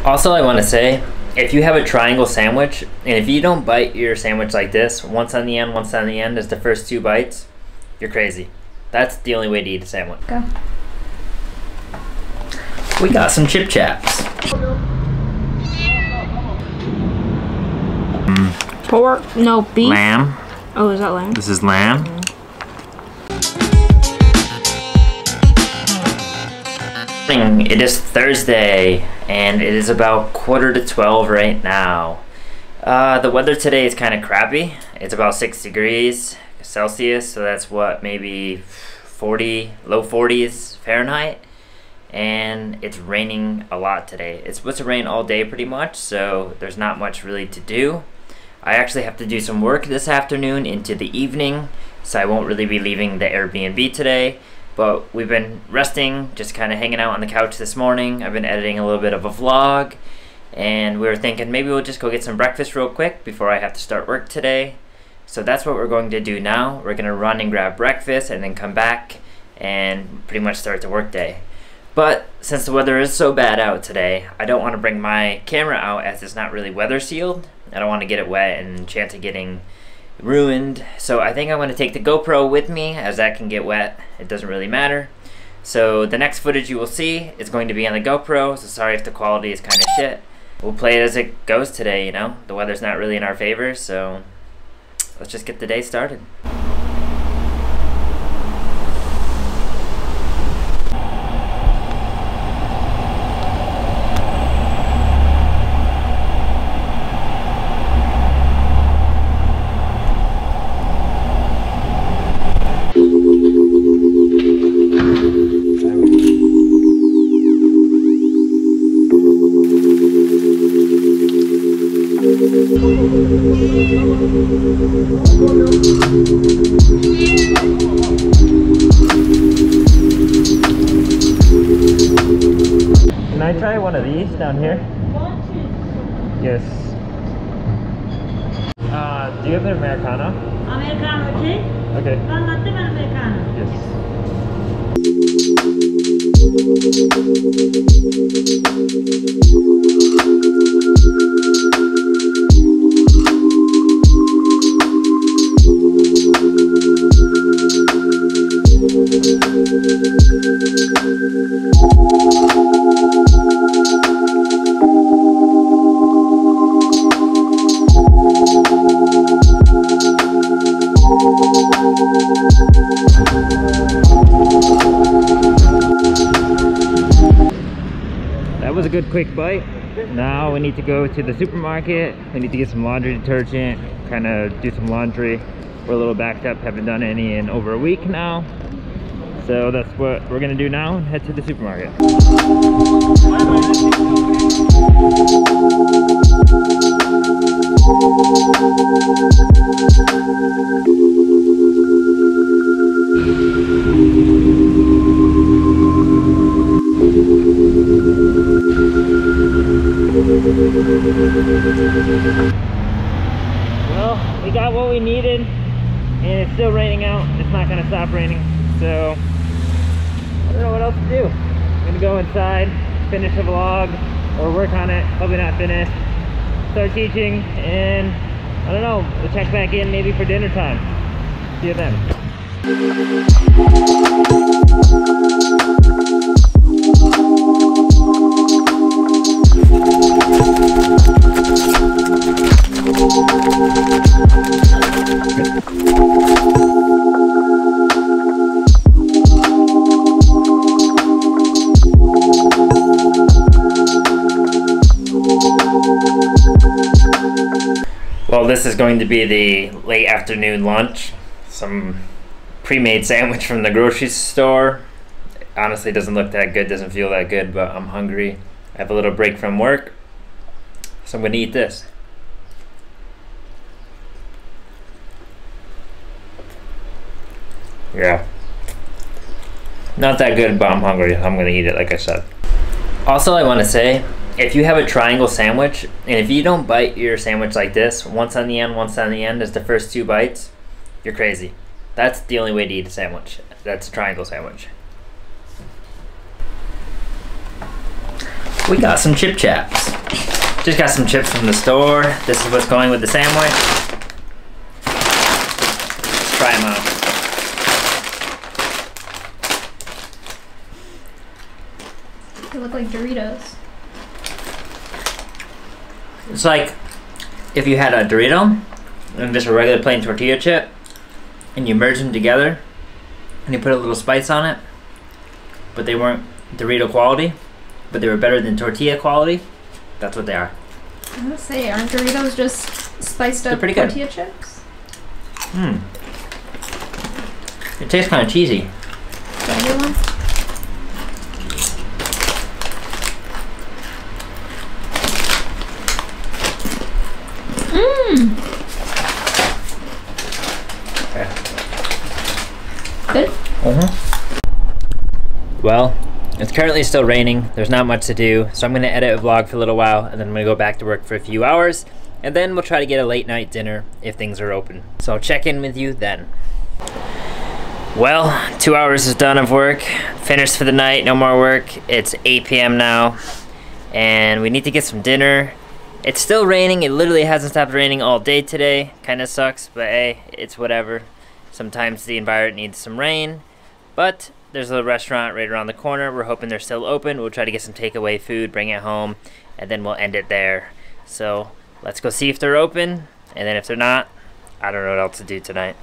Also, I want to say, if you have a triangle sandwich, and if you don't bite your sandwich like this, once on the end, once on the end as the first 2 bites, you're crazy. That's the only way to eat a sandwich. Go. We got some chip chaps. Pork? No, beef? Lamb. Oh, is that lamb? This is lamb. It is Thursday, and it is about 11:45 right now. The weather today is kind of crappy. It's about 6 degrees Celsius, so that's what, maybe 40, low 40s Fahrenheit. And it's raining a lot today. It's supposed to rain all day pretty much, so there's not much really to do. I actually have to do some work this afternoon into the evening, so I won't really be leaving the Airbnb today. But we've been resting, just kind of hanging out on the couch this morning. I've been editing a little bit of a vlog, and we were thinking maybe we'll just go get some breakfast real quick before I have to start work today. So that's what we're going to do now. We're gonna run and grab breakfast and then come back and pretty much start the work day. But since the weather is so bad out today, I don't want to bring my camera out as it's not really weather sealed. I don't want to get it wet and chance of getting ruined. So I think I'm going to take the GoPro with me, as that can get wet. It doesn't really matter. So the next footage you will see is going to be on the GoPro, so sorry if the quality is kind of shit. We'll play it as it goes today, you know? The weather's not really in our favor, so let's just get the day started. Can I try one of these down here? Yes. Do you have an Americano? Americano, okay? Okay. One latte, one Americano. Yes. That was a good quick bite. Now we need to go to the supermarket. We need to get some laundry detergent, kind of do some laundry. We're a little backed up, haven't done any in over a week now. So that's what we're gonna do now and head to the supermarket. Well, we got what we needed, and it's still raining out. It's not gonna stop raining, so I don't know what else to do. I'm gonna go inside, finish the vlog, or work on it, probably not finish, start teaching, and I don't know, we'll check back in maybe for dinner time. See you then. Well, this is going to be the late afternoon lunch. Some pre-made sandwich from the grocery store. Honestly, doesn't look that good, doesn't feel that good, but I'm hungry. I have a little break from work, so I'm gonna eat this. Yeah. Not that good, but I'm hungry. I'm gonna eat it, like I said. Also, I want to say, if you have a triangle sandwich, and if you don't bite your sandwich like this, once on the end, once on the end as the first 2 bites, you're crazy. That's the only way to eat a sandwich. That's a triangle sandwich. We got some chip chaps. Just got some chips from the store. This is what's going with the sandwich. Let's try them out. They look like Doritos. It's like if you had a Dorito and just a regular plain tortilla chip and you merge them together and you put a little spice on it, but they weren't Dorito quality, but they were better than tortilla quality. That's what they are. I was gonna say, aren't Doritos just spiced up tortilla chips? Mmm. It tastes kind of cheesy. Can I get one? Mmm. Okay. Good? Well, it's currently still raining. There's not much to do, so I'm gonna edit a vlog for a little while, and then I'm gonna go back to work for a few hours, and then we'll try to get a late night dinner if things are open. So I'll check in with you then. Well, 2 hours is done of work. Finished for the night, no more work. It's 8 p.m. now, and we need to get some dinner. It's still raining. It literally hasn't stopped raining all day today. Kinda sucks, but hey, it's whatever. Sometimes the environment needs some rain, but there's a restaurant right around the corner. We're hoping they're still open. We'll try to get some takeaway food, bring it home, and then we'll end it there. So let's go see if they're open, and then if they're not, I don't know what else to do tonight.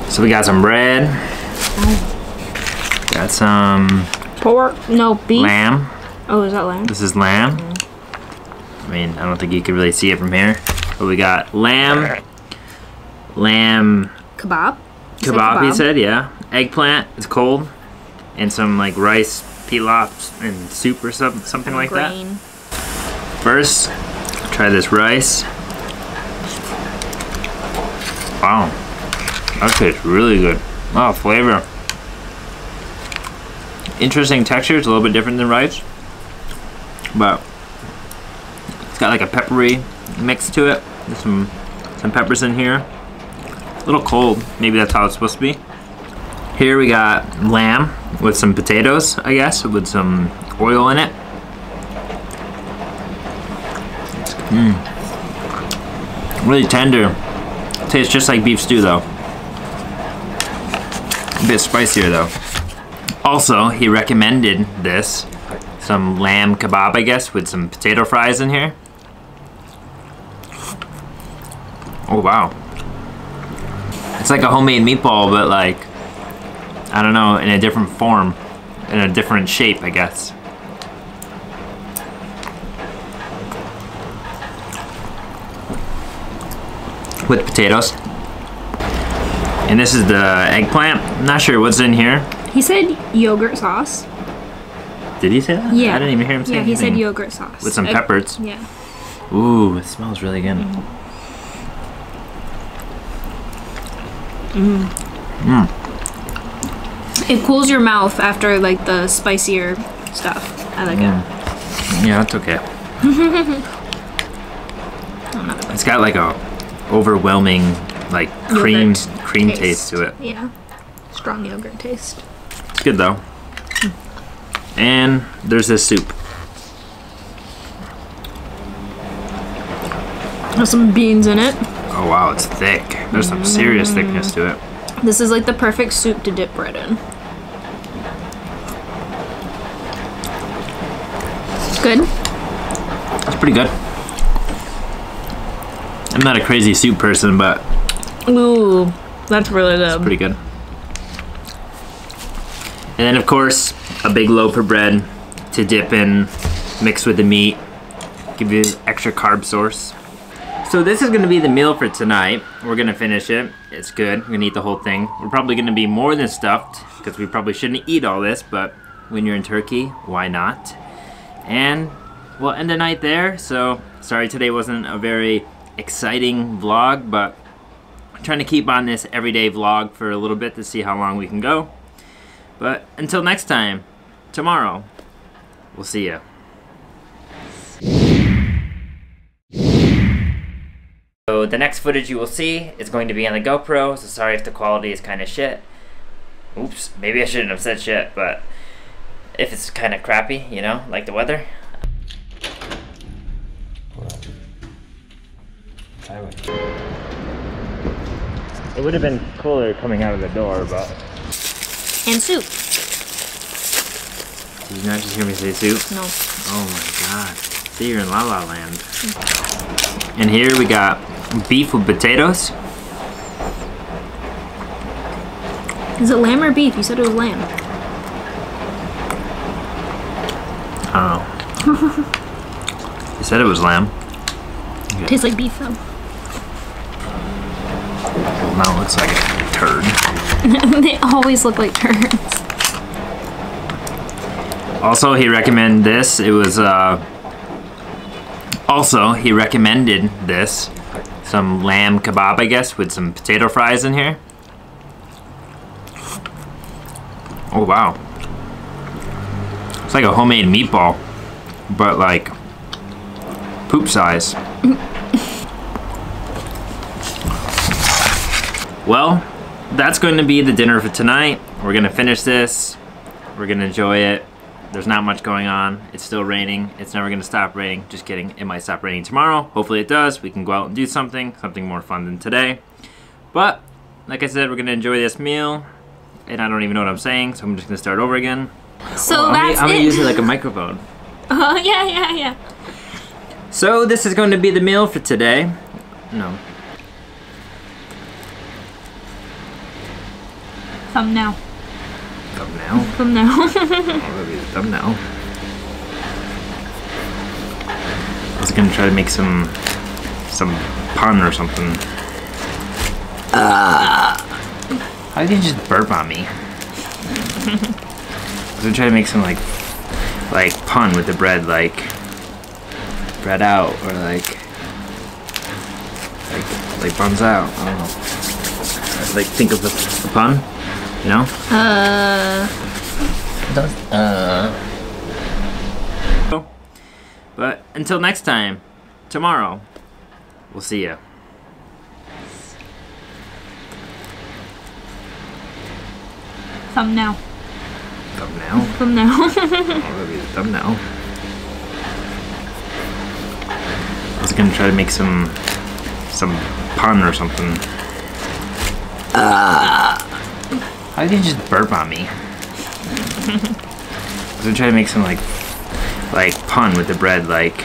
So we got some bread, got some pork, no, beef. Lamb. Oh, is that lamb? This is lamb. I mean, I don't think you can really see it from here, but we got lamb Kebab? kebab, he said, yeah. Eggplant, it's cold, and some like rice pilaf and soup or something like grain. that. First, try this rice. Wow. That tastes really good. Oh, flavor. Interesting texture. It's a little bit different than rice, but it's got like a peppery mix to it. There's some peppers in here. A little cold. Maybe that's how it's supposed to be. Here we got lamb with some potatoes, I guess, with some oil in it. Really tender. Tastes just like beef stew though. A bit spicier though. Also, he recommended this. Some lamb kebab, I guess, with some potato fries in here. Oh wow. It's like a homemade meatball, but like, I don't know, in a different form. In a different shape, I guess. With potatoes. And this is the eggplant. I'm not sure what's in here. He said yogurt sauce. Did he say that? Yeah. I didn't even hear him say Yeah, he anything. said yogurt sauce. With some peppers. Yeah. Ooh, it smells really good. It cools your mouth after like the spicier stuff. I like it. Yeah, that's okay. It's got like a overwhelming like cream taste to it. Yeah. Strong yogurt taste. It's good though. And there's this soup. Has some beans in it. Oh wow, it's thick. There's some serious thickness to it. This is like the perfect soup to dip bread in. Good? It's pretty good. I'm not a crazy soup person, but Ooh, that's really good. it's pretty good. And then of course, a big loaf of bread to dip in, mix with the meat, give you extra carb source. So this is gonna be the meal for tonight. We're gonna finish it. It's good, we're gonna eat the whole thing. We're probably gonna be more than stuffed, because we probably shouldn't eat all this, but when you're in Turkey, why not? And we'll end the night there. So sorry today wasn't a very exciting vlog, but I'm trying to keep on this everyday vlog for a little bit to see how long we can go. But until next time, tomorrow, we'll see ya. So the next footage you will see is going to be on the GoPro, so sorry if the quality is kind of shit. Oops, maybe I shouldn't have said shit, but if it's kind of crappy, you know, like the weather. It would have been cooler coming out of the door, but... And soup. Did you not just hear me say soup? No. Oh my god. See, you're in La La Land. And here we got beef with potatoes. Is it lamb or beef? You said it was lamb. Oh. You said it was lamb. Okay. Tastes like beef though. Now it looks like a turd. They always look like turds. Also, he recommended this. It was, also, he recommended this. Some lamb kebab, I guess, with some potato fries in here. Oh, wow. It's like a homemade meatball, but like poop size. Well, that's going to be the dinner for tonight. We're gonna finish this. We're gonna enjoy it. There's not much going on. It's still raining. It's never gonna stop raining. Just kidding. It might stop raining tomorrow. Hopefully it does. We can go out and do something more fun than today. But, like I said, we're gonna enjoy this meal. And I don't even know what I'm saying, so I'm just gonna start over again. So I'm gonna use it like a microphone. Oh, yeah. So this is going to be the meal for today. No. Thumbnail. Thumbnail? Thumbnail. Oh, that'll be the thumbnail. I was gonna try to make some pun or something. How did you just burp on me? I was gonna try to make some like pun with the bread, like bread out, or like buns out. I don't know. Like think of a pun, you know? But until next time, tomorrow, we'll see ya. Thumbnail. Thumbnail? Thumbnail. Oh, that'll be the thumbnail. I was gonna try to make some pun or something. How did you just burp on me? I was gonna try to make some like pun with the bread, like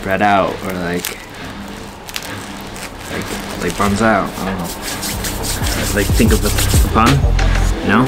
bread out, or like buns out. I don't know. Like think of a pun, you know?